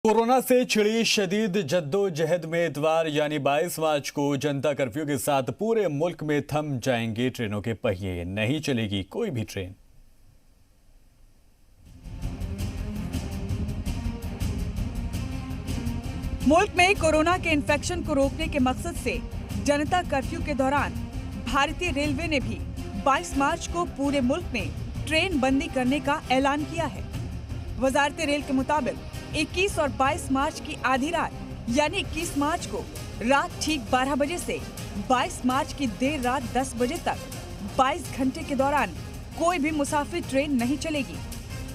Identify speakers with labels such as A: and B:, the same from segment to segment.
A: Corona से छिड़ी शदीद जद्दोजहद में इतवार यानी 22 मार्च को जनता कर्फ्यू के साथ पूरे मुल्क में थम जाएंगे ट्रेनों के पहिए। नहीं चलेगी कोई भी ट्रेन।
B: मुल्क में कोरोना के इन्फेक्शन को रोकने के मकसद से जनता कर्फ्यू के दौरान भारतीय रेलवे ने भी 22 मार्च को पूरे मुल्क में ट्रेन बंदी करने का ऐलान किया है। वजारत रेल के मुताबिक 21 और 22 मार्च की आधी रात यानी 21 मार्च को रात ठीक 12 बजे से 22 मार्च की देर रात 10 बजे तक 22 घंटे के दौरान कोई भी मुसाफिर ट्रेन नहीं चलेगी।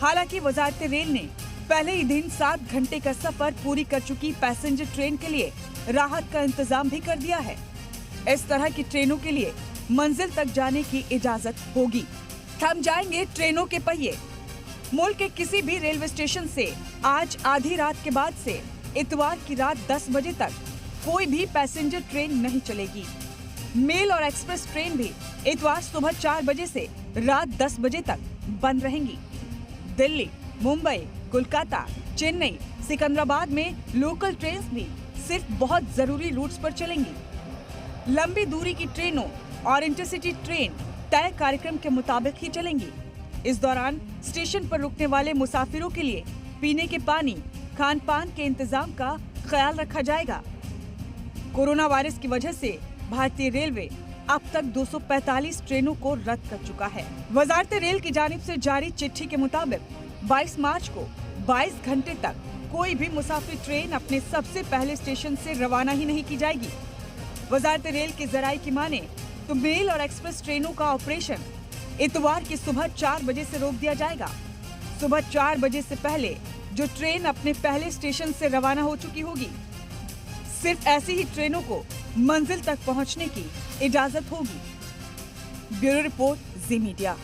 B: हालांकि वजारत रेल ने पहले ही दिन 7 घंटे का सफर पूरी कर चुकी पैसेंजर ट्रेन के लिए राहत का इंतजाम भी कर दिया है। इस तरह की ट्रेनों के लिए मंजिल तक जाने की इजाजत होगी। थम जाएंगे ट्रेनों के पहिए। मुल्क के किसी भी रेलवे स्टेशन से आज आधी रात के बाद से इतवार की रात 10 बजे तक कोई भी पैसेंजर ट्रेन नहीं चलेगी। मेल और एक्सप्रेस ट्रेन भी इतवार सुबह 4 बजे से रात 10 बजे तक बंद रहेंगी। दिल्ली, मुंबई, कोलकाता, चेन्नई, सिकंदराबाद में लोकल ट्रेन भी सिर्फ बहुत जरूरी रूट्स पर चलेंगी। लंबी दूरी की ट्रेनों और इंटरसिटी ट्रेन तय कार्यक्रम के मुताबिक ही चलेंगी। इस दौरान स्टेशन पर रुकने वाले मुसाफिरों के लिए पीने के पानी, खान पान के इंतजाम का ख्याल रखा जाएगा। कोरोना वायरस की वजह से भारतीय रेलवे अब तक 245 ट्रेनों को रद्द कर चुका है। वजारत रेल की जानिब से जारी चिट्ठी के मुताबिक 22 मार्च को 22 घंटे तक कोई भी मुसाफिर ट्रेन अपने सबसे पहले स्टेशन से रवाना ही नहीं की जाएगी। वजारत रेल के जराये की माने तो मेल और एक्सप्रेस ट्रेनों का ऑपरेशन इतवार की सुबह 4 बजे से रोक दिया जाएगा। सुबह 4 बजे से पहले जो ट्रेन अपने पहले स्टेशन से रवाना हो चुकी होगी, सिर्फ ऐसी ही ट्रेनों को मंजिल तक पहुंचने की इजाजत होगी। ब्यूरो रिपोर्ट, जी मीडिया।